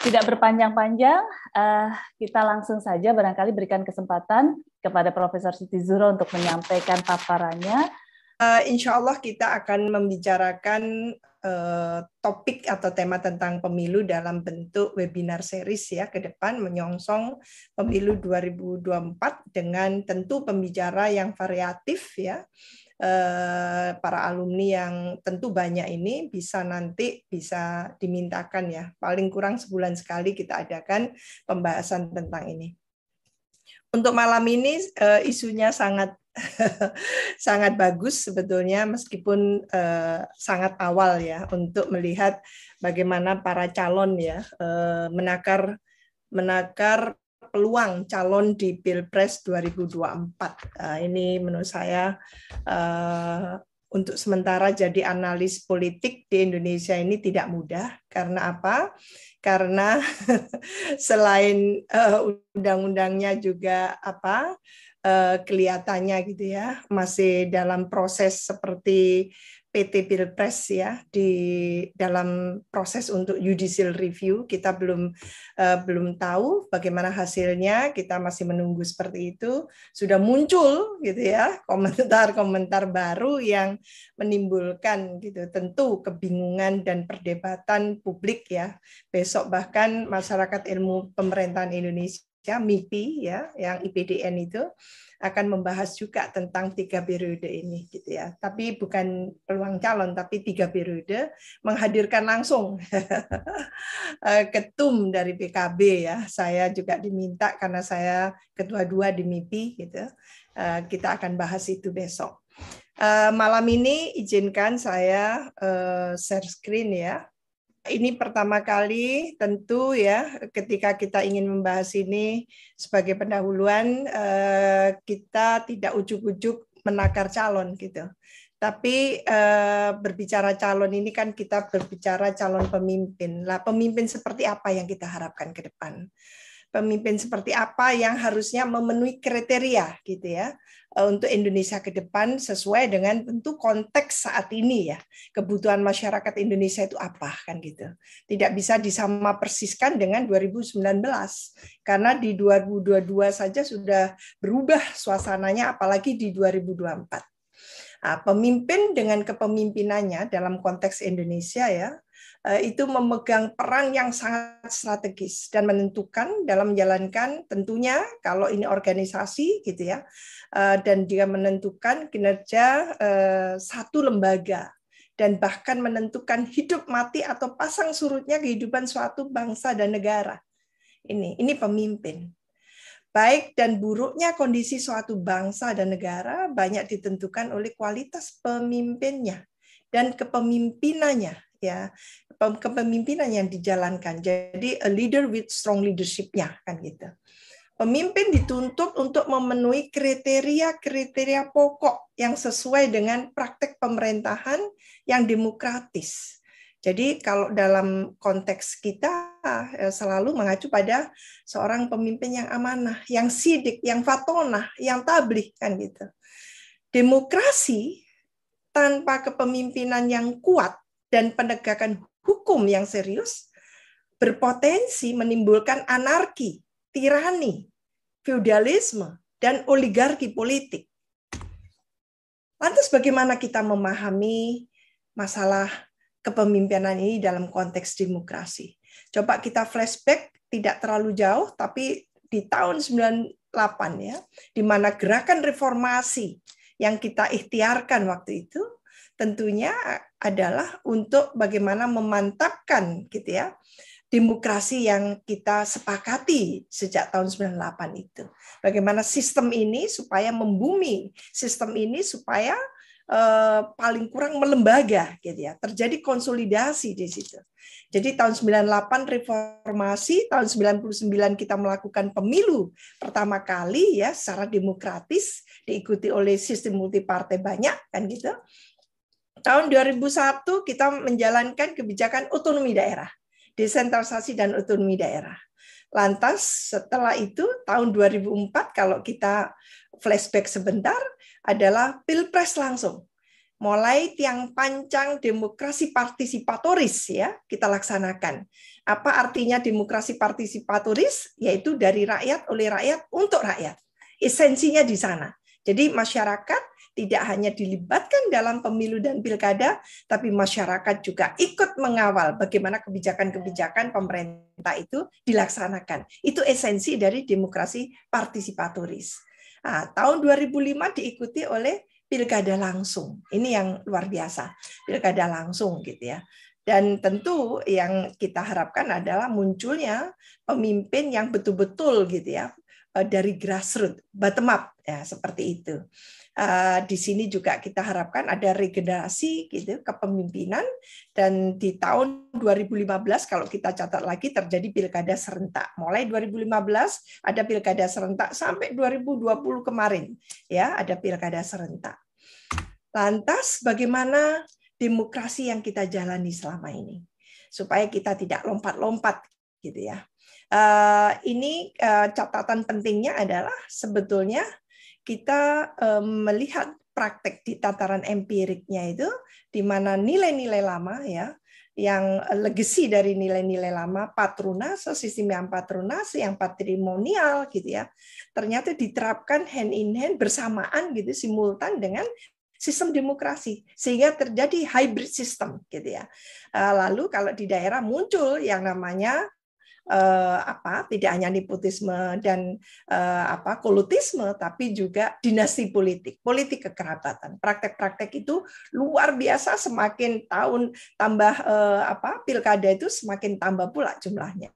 Tidak berpanjang-panjang, kita langsung saja barangkali berikan kesempatan kepada Profesor Siti Zuhro untuk menyampaikan paparannya. Insya Allah kita akan membicarakan topik atau tema tentang pemilu dalam bentuk webinar series ya ke depan menyongsong pemilu 2024 dengan tentu pembicara yang variatif ya. Para alumni yang tentu banyak ini bisa dimintakan ya paling kurang sebulan sekali kita adakan pembahasan tentang ini. Untuk malam ini isunya sangat sangat bagus sebetulnya meskipun sangat awal ya untuk melihat bagaimana para calon ya menakar peluang calon di Pilpres 2024. Ini menurut saya untuk sementara jadi analis politik di Indonesia ini tidak mudah. Karena apa? Karena selain undang-undangnya juga kelihatannya gitu ya masih dalam proses seperti PT Pilpres ya di dalam proses untuk judicial review. Kita belum tahu bagaimana hasilnya, kita masih menunggu seperti itu. Sudah muncul gitu ya komentar-komentar baru yang menimbulkan gitu tentu kebingungan dan perdebatan publik ya. Besok bahkan masyarakat ilmu pemerintahan Indonesia MIPI ya yang IPDN itu akan membahas juga tentang 3 periode ini gitu ya. Tapi bukan peluang calon tapi 3 periode menghadirkan langsung ketum dari PKB ya. Saya juga diminta karena saya ketua 2 di MIPI gitu. Kita akan bahas itu besok. Malam ini izinkan saya share screen ya. Ini pertama kali tentu ya ketika kita ingin membahas ini sebagai pendahuluan kita tidak ujuk-ujuk menakar calon gitu. Tapi berbicara calon ini kan kita berbicara calon pemimpin. Lah pemimpin seperti apa yang kita harapkan ke depan? Pemimpin seperti apa yang harusnya memenuhi kriteria gitu ya untuk Indonesia ke depan sesuai dengan tentu konteks saat ini ya. Kebutuhan masyarakat Indonesia itu apa kan gitu. Tidak bisa disama persiskan dengan 2019 karena di 2022 saja sudah berubah suasananya apalagi di 2024. Nah, pemimpin dengan kepemimpinannya dalam konteks Indonesia ya itu memegang peran yang sangat strategis dan menentukan dalam menjalankan tentunya kalau ini organisasi gitu ya dan dia menentukan kinerja satu lembaga dan bahkan menentukan hidup mati atau pasang surutnya kehidupan suatu bangsa dan negara. Ini pemimpin. Baik dan buruknya kondisi suatu bangsa dan negara banyak ditentukan oleh kualitas pemimpinnya dan kepemimpinannya ya, kepemimpinan yang dijalankan. Jadi a leader with strong leadership-nya kan gitu. Pemimpin dituntut untuk memenuhi kriteria-kriteria pokok yang sesuai dengan praktek pemerintahan yang demokratis. Jadi kalau dalam konteks kita selalu mengacu pada seorang pemimpin yang amanah, yang sidik, yang fatonah, yang tabligh kan gitu. Demokrasi tanpa kepemimpinan yang kuat dan penegakan hukum yang serius berpotensi menimbulkan anarki, tirani, feudalisme, dan oligarki politik. Lantas bagaimana kita memahami masalah kepemimpinan ini dalam konteks demokrasi? Coba kita flashback tidak terlalu jauh, tapi di tahun 98 ya, di mana gerakan reformasi yang kita ikhtiarkan waktu itu tentunya adalah untuk bagaimana memantapkan gitu ya demokrasi yang kita sepakati sejak tahun 98 itu. Bagaimana sistem ini supaya membumi, sistem ini supaya paling kurang melembaga gitu ya. Terjadi konsolidasi di situ. Jadi tahun 98 reformasi, tahun 99 kita melakukan pemilu pertama kali ya secara demokratis diikuti oleh sistem multipartai banyak kan gitu. Tahun 2001 kita menjalankan kebijakan otonomi daerah, desentralisasi dan otonomi daerah. Lantas setelah itu tahun 2004 kalau kita flashback sebentar adalah Pilpres langsung. mulai tiang pancang demokrasi partisipatoris ya kita laksanakan. Apa artinya demokrasi partisipatoris? Yaitu dari rakyat, oleh rakyat, untuk rakyat. Esensinya di sana. Jadi masyarakat tidak hanya dilibatkan dalam pemilu dan pilkada, tapi masyarakat juga ikut mengawal bagaimana kebijakan-kebijakan pemerintah itu dilaksanakan. Itu esensi dari demokrasi partisipatoris. Nah, tahun 2005 diikuti oleh pilkada langsung. Ini yang luar biasa, pilkada langsung gitu ya. Dan tentu yang kita harapkan adalah munculnya pemimpin yang betul-betul gitu ya, dari grassroots, bottom up ya, seperti itu. Di sini juga kita harapkan ada regenerasi gitu kepemimpinan, dan di tahun 2015 kalau kita catat lagi terjadi pilkada serentak. Mulai 2015 ada pilkada serentak sampai 2020 kemarin ya ada pilkada serentak. Lantas bagaimana demokrasi yang kita jalani selama ini supaya kita tidak lompat-lompat gitu ya. Ini catatan pentingnya adalah sebetulnya kita melihat praktek di tataran empiriknya itu di mana nilai-nilai lama ya yang legacy dari nilai-nilai lama patronase, sistem yang patronase, yang patrimonial gitu ya, ternyata diterapkan hand in hand bersamaan gitu simultan dengan sistem demokrasi sehingga terjadi hybrid system gitu ya. Lalu kalau di daerah muncul yang namanya tidak hanya nepotisme dan kolotisme, tapi juga dinasti politik, politik kekerabatan. Praktek-praktek itu luar biasa, semakin tahun tambah pilkada itu semakin tambah pula jumlahnya.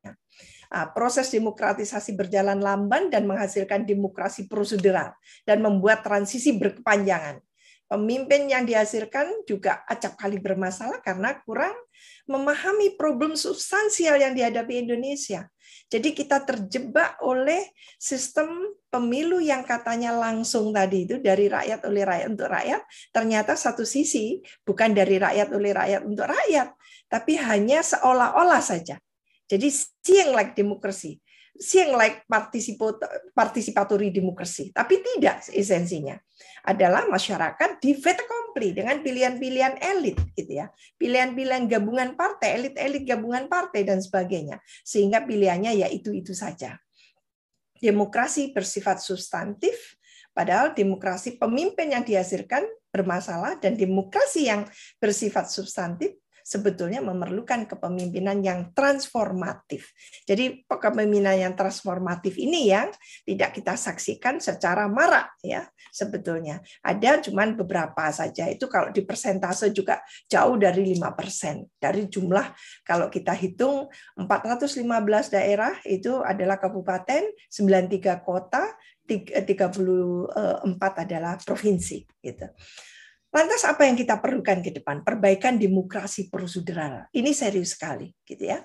Proses demokratisasi berjalan lamban dan menghasilkan demokrasi prosedural dan membuat transisi berkepanjangan. Pemimpin yang dihasilkan juga acap kali bermasalah karena kurang memahami problem substansial yang dihadapi Indonesia. Jadi kita terjebak oleh sistem pemilu yang katanya langsung tadi itu dari rakyat oleh rakyat untuk rakyat, ternyata satu sisi bukan dari rakyat oleh rakyat untuk rakyat, tapi hanya seolah-olah saja. Jadi seeing like demokrasi, seeing like participatory demokrasi, tapi tidak esensinya adalah masyarakat di fait accompli dengan pilihan-pilihan elit gitu ya. Pilihan-pilihan gabungan partai, elit-elit gabungan partai dan sebagainya. Sehingga pilihannya ya itu-itu saja. Demokrasi bersifat substantif, padahal demokrasi pemimpin yang dihasilkan bermasalah, dan demokrasi yang bersifat substantif sebetulnya memerlukan kepemimpinan yang transformatif. Jadi kepemimpinan yang transformatif ini yang tidak kita saksikan secara marak ya sebetulnya. Ada cuman beberapa saja. Itu kalau di persentase juga jauh dari 5%. Dari jumlah kalau kita hitung 415 daerah itu adalah kabupaten, 93 kota, 34 adalah provinsi gitu. Lantas apa yang kita perlukan ke depan? Perbaikan demokrasi prosedural. Ini serius sekali, gitu ya.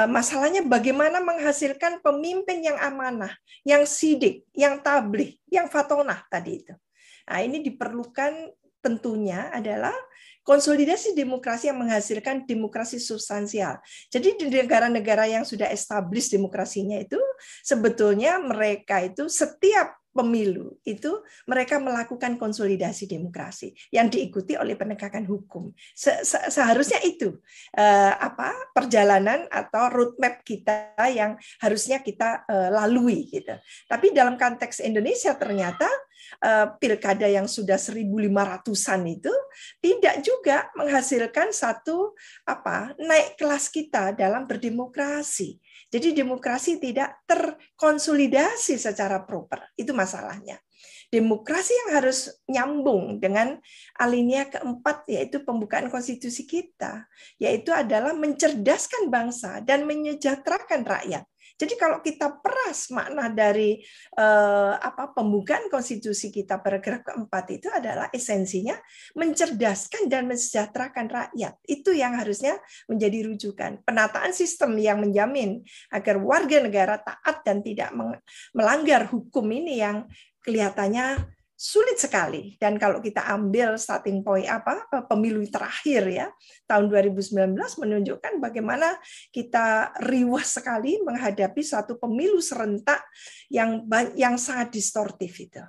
Masalahnya bagaimana menghasilkan pemimpin yang amanah, yang sidik, yang tabligh, yang fatonah tadi itu. Nah, ini diperlukan tentunya adalah konsolidasi demokrasi yang menghasilkan demokrasi substansial. Jadi di negara-negara yang sudah established demokrasinya itu sebetulnya mereka itu setiap pemilu itu mereka melakukan konsolidasi demokrasi yang diikuti oleh penegakan hukum. Seharusnya itu perjalanan atau roadmap kita yang harusnya kita lalui gitu. Tapi dalam konteks Indonesia ternyata pilkada yang sudah 1.500-an itu tidak juga menghasilkan satu naik kelas kita dalam berdemokrasi. Jadi demokrasi tidak terkonsolidasi secara proper. Itu masalahnya. Demokrasi yang harus nyambung dengan alinea keempat, yaitu pembukaan konstitusi kita, yaitu adalah mencerdaskan bangsa dan menyejahterakan rakyat. Jadi kalau kita peras makna dari pembukaan konstitusi kita paragraf keempat itu adalah esensinya mencerdaskan dan mensejahterakan rakyat. Itu yang harusnya menjadi rujukan. Penataan sistem yang menjamin agar warga negara taat dan tidak melanggar hukum ini yang kelihatannya sulit sekali. Dan kalau kita ambil starting point pemilu terakhir ya tahun 2019 menunjukkan bagaimana kita riwah sekali menghadapi satu pemilu serentak yang sangat distortif itu.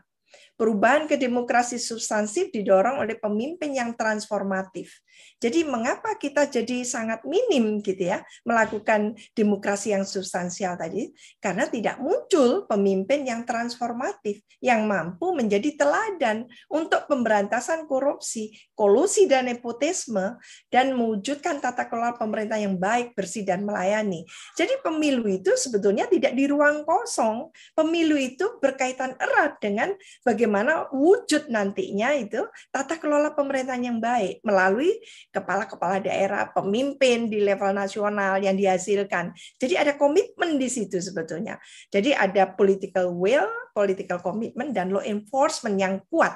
Perubahan ke demokrasi substansif didorong oleh pemimpin yang transformatif. Jadi mengapa kita jadi sangat minim gitu ya melakukan demokrasi yang substansial tadi? Karena tidak muncul pemimpin yang transformatif yang mampu menjadi teladan untuk pemberantasan korupsi, kolusi dan nepotisme dan mewujudkan tata kelola pemerintah yang baik, bersih dan melayani. Jadi pemilu itu sebetulnya tidak di ruang kosong. Pemilu itu berkaitan erat dengan bagaimana wujud nantinya itu tata kelola pemerintahan yang baik melalui kepala-kepala daerah, pemimpin di level nasional yang dihasilkan. Jadi ada komitmen di situ sebetulnya. Jadi ada political will, political commitment, dan law enforcement yang kuat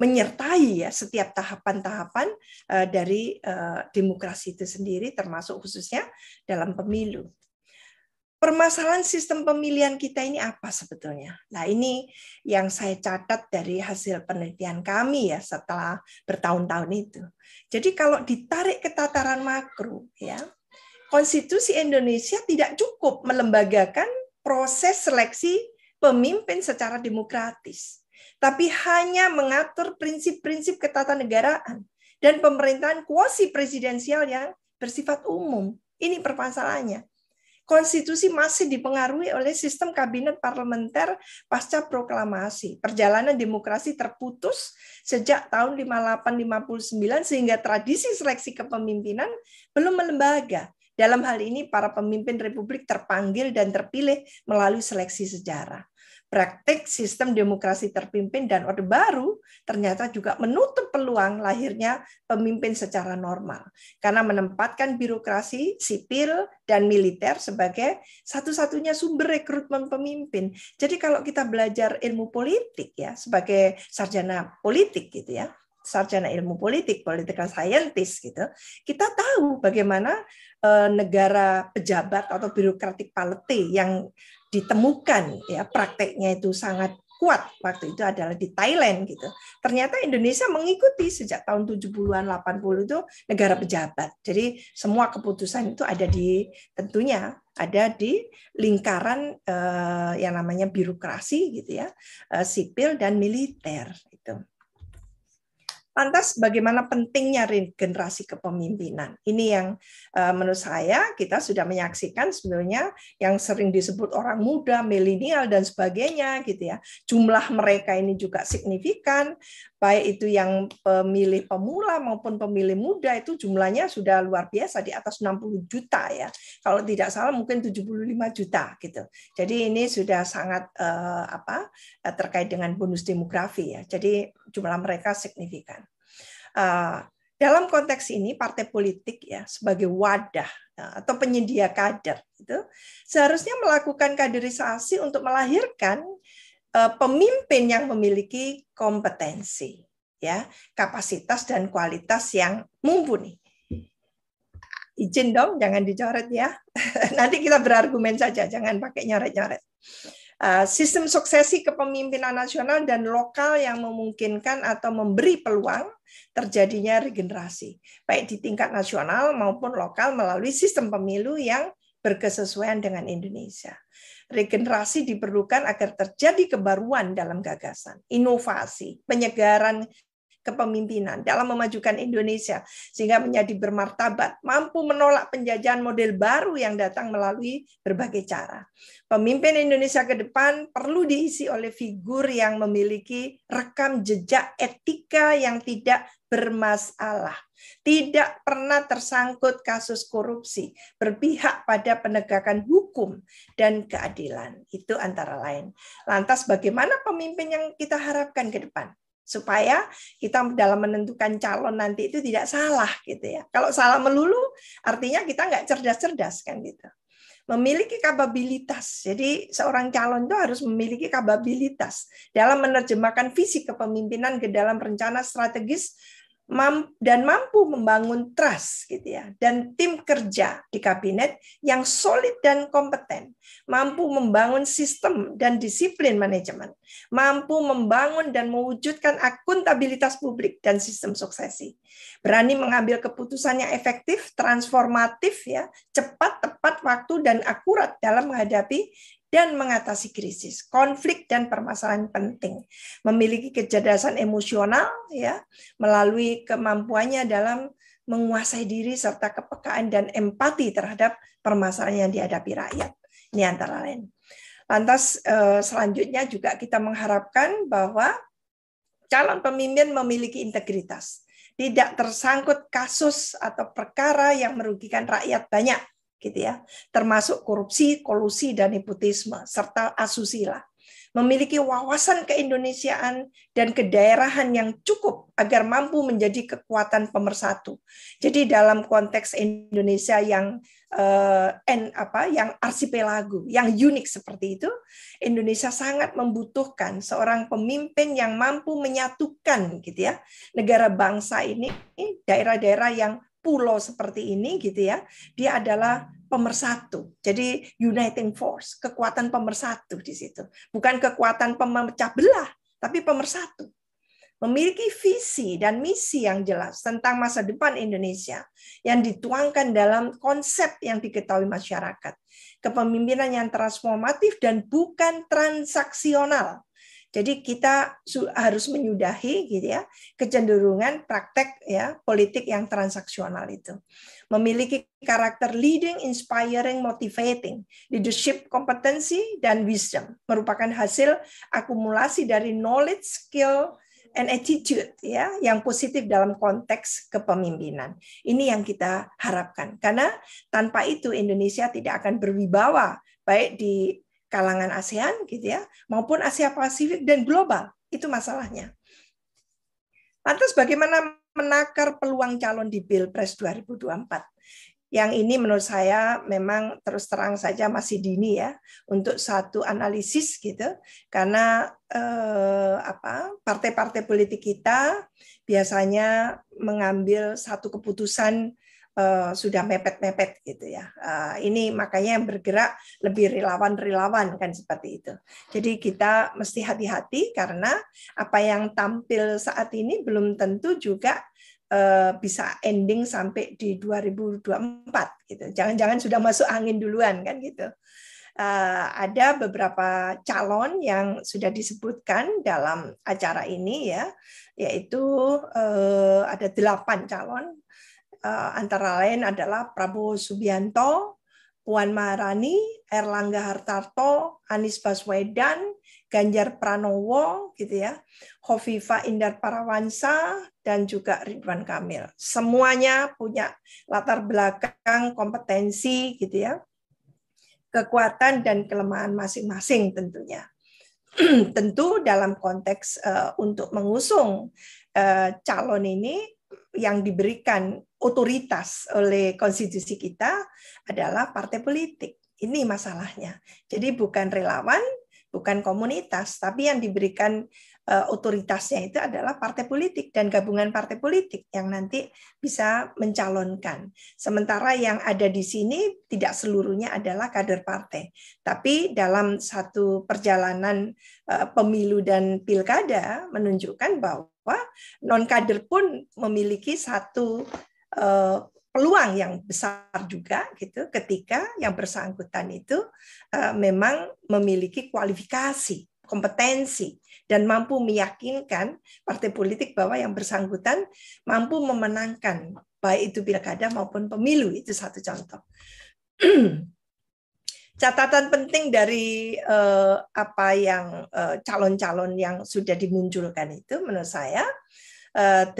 menyertai ya setiap tahapan-tahapan dari demokrasi itu sendiri, termasuk khususnya dalam pemilu. Permasalahan sistem pemilihan kita ini apa sebetulnya? Nah, ini yang saya catat dari hasil penelitian kami ya setelah bertahun-tahun itu. Jadi kalau ditarik ke tataran makro ya, Konstitusi Indonesia tidak cukup melembagakan proses seleksi pemimpin secara demokratis, tapi hanya mengatur prinsip-prinsip ketatanegaraan dan pemerintahan kuasi presidensial yang bersifat umum. Ini permasalahannya. Konstitusi masih dipengaruhi oleh sistem kabinet parlementer pasca proklamasi. Perjalanan demokrasi terputus sejak tahun 58-59 sehingga tradisi seleksi kepemimpinan belum melembaga. Dalam hal ini para pemimpin republik terpanggil dan terpilih melalui seleksi sejarah. Praktik sistem demokrasi terpimpin dan Orde Baru ternyata juga menutup peluang lahirnya pemimpin secara normal karena menempatkan birokrasi sipil dan militer sebagai satu-satunya sumber rekrutmen pemimpin. Jadi kalau kita belajar ilmu politik ya sebagai sarjana politik gitu ya, sarjana ilmu politik, political scientist gitu, kita tahu bagaimana negara pejabat atau birokratik polity yang ditemukan ya prakteknya itu sangat kuat waktu itu adalah di Thailand gitu. Ternyata Indonesia mengikuti sejak tahun 70-an 80 itu negara pejabat. Jadi semua keputusan itu ada di tentunya ada di lingkaran yang namanya birokrasi gitu ya, sipil dan militer itu. Lantas bagaimana pentingnya regenerasi kepemimpinan? Ini yang menurut saya kita sudah menyaksikan sebenarnya yang sering disebut orang muda, milenial dan sebagainya gitu ya. Jumlah mereka ini juga signifikan, baik itu yang pemilih pemula maupun pemilih muda itu jumlahnya sudah luar biasa di atas 60 juta ya. Kalau tidak salah mungkin 75 juta gitu. Jadi ini sudah sangat terkait dengan bonus demografi ya. Jadi jumlah mereka signifikan. Dalam konteks ini partai politik ya sebagai wadah atau penyedia kader itu seharusnya melakukan kaderisasi untuk melahirkan pemimpin yang memiliki kompetensi ya, kapasitas dan kualitas yang mumpuni. Izin dong, jangan dicoret ya. Nanti kita berargumen saja, jangan pakai nyoret-nyoret. Sistem suksesi kepemimpinan nasional dan lokal yang memungkinkan atau memberi peluang terjadinya regenerasi, baik di tingkat nasional maupun lokal melalui sistem pemilu yang berkesesuaian dengan Indonesia. Regenerasi diperlukan agar terjadi kebaruan dalam gagasan, inovasi, penyegaran kepemimpinan dalam memajukan Indonesia sehingga menjadi bermartabat, mampu menolak penjajahan model baru yang datang melalui berbagai cara. Pemimpin Indonesia ke depan perlu diisi oleh figur yang memiliki rekam jejak etika yang tidak bermasalah, tidak pernah tersangkut kasus korupsi, berpihak pada penegakan hukum dan keadilan. Itu antara lain. Lantas bagaimana pemimpin yang kita harapkan ke depan? Supaya kita dalam menentukan calon nanti itu tidak salah gitu ya. Kalau salah melulu artinya kita nggak cerdas-cerdas kan gitu. Memiliki kapabilitas. Jadi seorang calon itu harus memiliki kapabilitas dalam menerjemahkan visi kepemimpinan ke dalam rencana strategis dan mampu membangun trust gitu ya, dan tim kerja di kabinet yang solid dan kompeten, mampu membangun sistem dan disiplin manajemen, mampu membangun dan mewujudkan akuntabilitas publik dan sistem suksesi, berani mengambil keputusan yang efektif, transformatif ya, cepat, tepat tepat waktu dan akurat dalam menghadapi dan mengatasi krisis, konflik dan permasalahan penting, memiliki kecerdasan emosional ya, melalui kemampuannya dalam menguasai diri serta kepekaan dan empati terhadap permasalahan yang dihadapi rakyat. Ini antara lain. Lantas selanjutnya juga kita mengharapkan bahwa calon pemimpin memiliki integritas, tidak tersangkut kasus atau perkara yang merugikan rakyat banyak, gitu ya, termasuk korupsi, kolusi, dan nepotisme serta asusila. Memiliki wawasan keindonesiaan dan kedaerahan yang cukup agar mampu menjadi kekuatan pemersatu. Jadi dalam konteks Indonesia yang yang arsipelago, yang unik seperti itu, Indonesia sangat membutuhkan seorang pemimpin yang mampu menyatukan, gitu ya, negara bangsa ini, daerah-daerah yang pulau seperti ini, gitu ya, dia adalah pemersatu. Jadi uniting force, kekuatan pemersatu di situ. Bukan kekuatan pemecah belah, tapi pemersatu. Memiliki visi dan misi yang jelas tentang masa depan Indonesia yang dituangkan dalam konsep yang diketahui masyarakat. Kepemimpinan yang transformatif dan bukan transaksional. Jadi kita harus menyudahi, gitu ya, kecenderungan praktek ya politik yang transaksional itu. Memiliki karakter leading, inspiring, motivating, leadership kompetensi dan wisdom, merupakan hasil akumulasi dari knowledge, skill, and attitude ya yang positif dalam konteks kepemimpinan. Ini yang kita harapkan. Karena tanpa itu Indonesia tidak akan berwibawa baik di kalangan ASEAN gitu ya, maupun Asia Pasifik dan global. Itu masalahnya. Lantas bagaimana menakar peluang calon di Pilpres 2024? Yang ini menurut saya memang terus terang saja masih dini ya untuk satu analisis gitu, karena partai-partai politik kita biasanya mengambil satu keputusan sudah mepet-mepet gitu ya. Ini makanya yang bergerak lebih relawan-relawan kan seperti itu. Jadi kita mesti hati-hati karena apa yang tampil saat ini belum tentu juga bisa ending sampai di 2024 gitu. Jangan-jangan sudah masuk angin duluan kan gitu. Ada beberapa calon yang sudah disebutkan dalam acara ini ya, yaitu ada 8 calon. Antara lain adalah Prabowo Subianto, Puan Maharani, Erlangga Hartarto, Anies Baswedan, Ganjar Pranowo, gitu ya, Khofifah Indar Parawansa, dan juga Ridwan Kamil. Semuanya punya latar belakang kompetensi, gitu ya, kekuatan dan kelemahan masing-masing tentunya. Tentu dalam konteks untuk mengusung calon ini yang diberikan otoritas oleh konstitusi kita adalah partai politik. Ini masalahnya. Jadi bukan relawan, bukan komunitas, tapi yang diberikan otoritasnya itu adalah partai politik dan gabungan partai politik yang nanti bisa mencalonkan. Sementara yang ada di sini tidak seluruhnya adalah kader partai. Tapi dalam satu perjalanan pemilu dan pilkada menunjukkan bahwa non-kader pun memiliki satu peluang yang besar juga gitu ketika yang bersangkutan itu memang memiliki kualifikasi, kompetensi dan mampu meyakinkan partai politik bahwa yang bersangkutan mampu memenangkan baik itu pilkada maupun pemilu. Itu satu contoh. Catatan penting dari apa yang calon-calon yang sudah dimunculkan itu menurut saya 8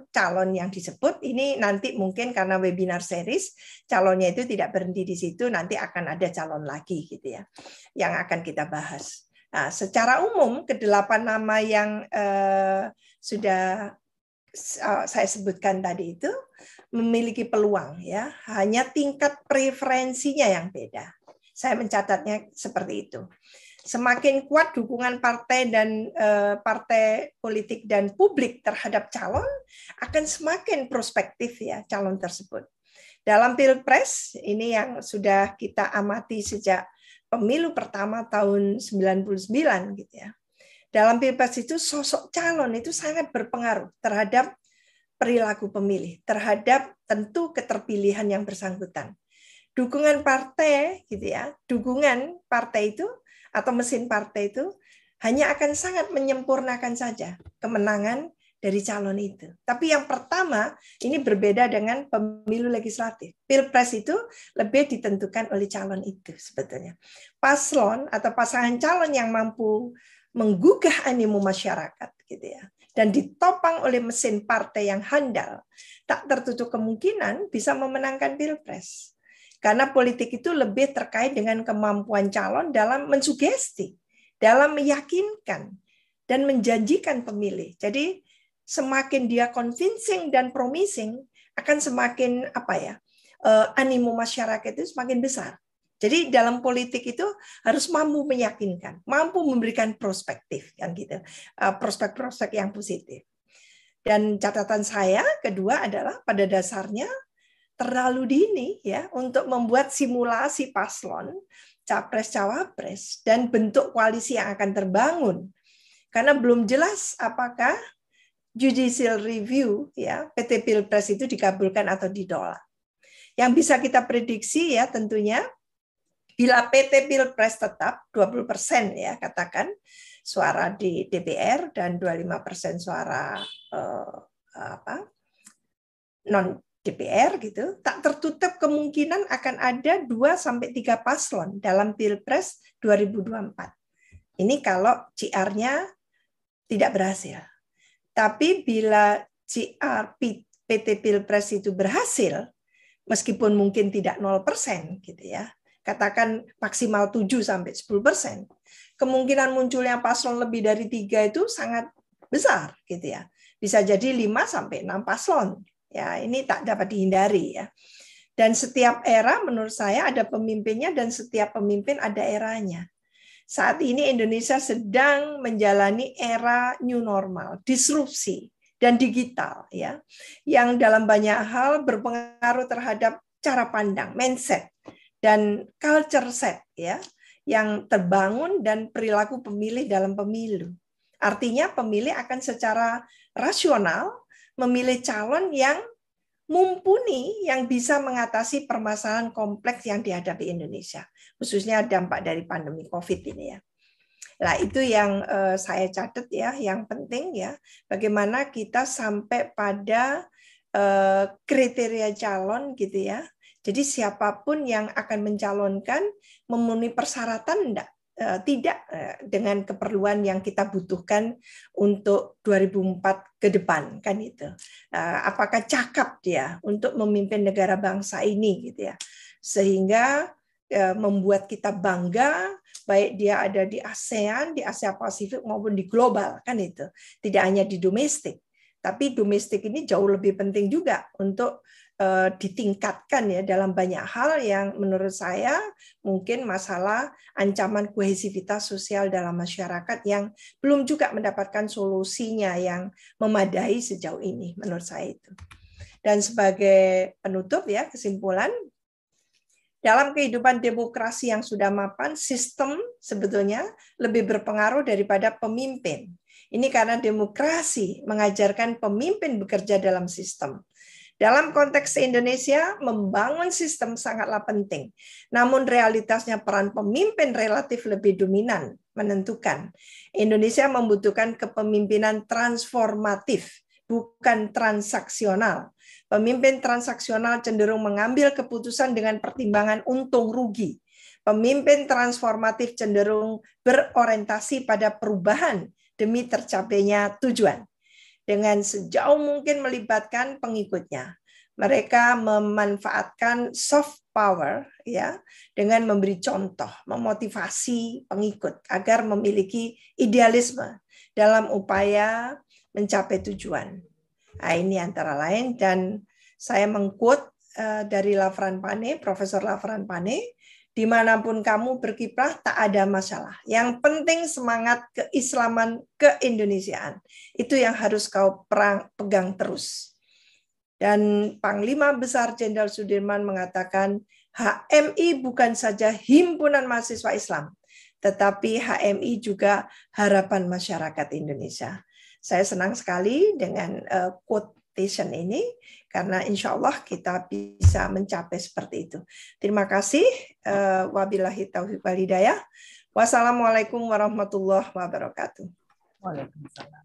calon yang disebut ini nanti mungkin karena webinar series calonnya itu tidak berhenti di situ, nanti akan ada calon lagi gitu ya yang akan kita bahas. Nah, secara umum ke-8 nama yang sudah saya sebutkan tadi itu memiliki peluang ya, hanya tingkat preferensinya yang beda. Saya mencatatnya seperti itu. Semakin kuat dukungan partai dan partai politik dan publik terhadap calon, akan semakin prospektif ya calon tersebut. Dalam Pilpres ini yang sudah kita amati sejak pemilu pertama tahun 99 gitu ya. Dalam Pilpres itu sosok calon itu sangat berpengaruh terhadap perilaku pemilih terhadap tentu keterpilihan yang bersangkutan. Dukungan partai gitu ya, dukungan partai itu atau mesin partai itu hanya akan sangat menyempurnakan saja kemenangan dari calon itu. Tapi yang pertama, ini berbeda dengan pemilu legislatif. Pilpres itu lebih ditentukan oleh calon itu sebetulnya. Paslon atau pasangan calon yang mampu menggugah animo masyarakat gitu ya, dan ditopang oleh mesin partai yang handal, tak tertutup kemungkinan bisa memenangkan Pilpres. Karena politik itu lebih terkait dengan kemampuan calon dalam mensugesti, dalam meyakinkan dan menjanjikan pemilih. Jadi semakin dia convincing dan promising, akan semakin animo masyarakat itu semakin besar. Jadi dalam politik itu harus mampu meyakinkan, mampu memberikan perspektif, kan gitu, prospek-prospek yang positif. Dan catatan saya kedua adalah pada dasarnya terlalu dini ya untuk membuat simulasi paslon, capres-cawapres dan bentuk koalisi yang akan terbangun, karena belum jelas apakah judicial review ya PT Pilpres itu dikabulkan atau ditolak. Yang bisa kita prediksi ya tentunya bila PT Pilpres tetap 20% ya katakan suara di DPR dan 25% suara non DPR gitu, tak tertutup kemungkinan akan ada 2-3 paslon dalam Pilpres 2024. Ini kalau CR-nya tidak berhasil. Tapi bila CR PT Pilpres itu berhasil, meskipun mungkin tidak 0% gitu ya, katakan maksimal 7-10%, kemungkinan munculnya paslon lebih dari 3 itu sangat besar gitu ya. Bisa jadi 5-6 paslon. Ya, ini tak dapat dihindari ya. Dan setiap era menurut saya ada pemimpinnya dan setiap pemimpin ada eranya. Saat ini Indonesia sedang menjalani era new normal, disrupsi dan digital ya, yang dalam banyak hal berpengaruh terhadap cara pandang, mindset dan culture set ya, yang terbangun dan perilaku pemilih dalam pemilu. Artinya pemilih akan secara rasional memilih calon yang mumpuni, yang bisa mengatasi permasalahan kompleks yang dihadapi Indonesia, khususnya dampak dari pandemi COVID ini ya. Nah, itu yang saya catat ya, yang penting ya, bagaimana kita sampai pada kriteria calon gitu ya. Jadi siapapun yang akan mencalonkan memenuhi persyaratan tidak dengan keperluan yang kita butuhkan untuk 2004 ke depan kan itu. Apakah cakap dia untuk memimpin negara bangsa ini gitu ya. Sehingga membuat kita bangga baik dia ada di ASEAN, di Asia Pasifik maupun di global kan itu. Tidak hanya di domestik. Tapi domestik ini jauh lebih penting juga untuk ditingkatkan ya dalam banyak hal yang menurut saya mungkin masalah ancaman kohesivitas sosial dalam masyarakat yang belum juga mendapatkan solusinya yang memadai sejauh ini menurut saya itu. Dan sebagai penutup ya kesimpulan, dalam kehidupan demokrasi yang sudah mapan, sistem sebetulnya lebih berpengaruh daripada pemimpin. Ini karena demokrasi mengajarkan pemimpin bekerja dalam sistem. Dalam konteks Indonesia, membangun sistem sangatlah penting. Namun realitasnya peran pemimpin relatif lebih dominan, menentukan. Indonesia membutuhkan kepemimpinan transformatif, bukan transaksional. Pemimpin transaksional cenderung mengambil keputusan dengan pertimbangan untung rugi. Pemimpin transformatif cenderung berorientasi pada perubahan demi tercapainya tujuan. Dengan sejauh mungkin melibatkan pengikutnya. Mereka memanfaatkan soft power ya dengan memberi contoh, memotivasi pengikut agar memiliki idealisme dalam upaya mencapai tujuan. Nah, ini antara lain, dan saya mengquote dari Lavran Pane, Profesor Lavran Pane, dimanapun kamu berkiprah tak ada masalah. Yang penting semangat keislaman, keindonesiaan. Itu yang harus kau pegang terus. Dan Panglima Besar Jenderal Sudirman mengatakan, HMI bukan saja himpunan mahasiswa Islam, tetapi HMI juga harapan masyarakat Indonesia. Saya senang sekali dengan quote adaptation ini, karena insya Allah kita bisa mencapai seperti itu. Terima kasih. Wabillahi taufiq wal hidayah. Wassalamualaikum warahmatullahi wabarakatuh. Waalaikumsalam.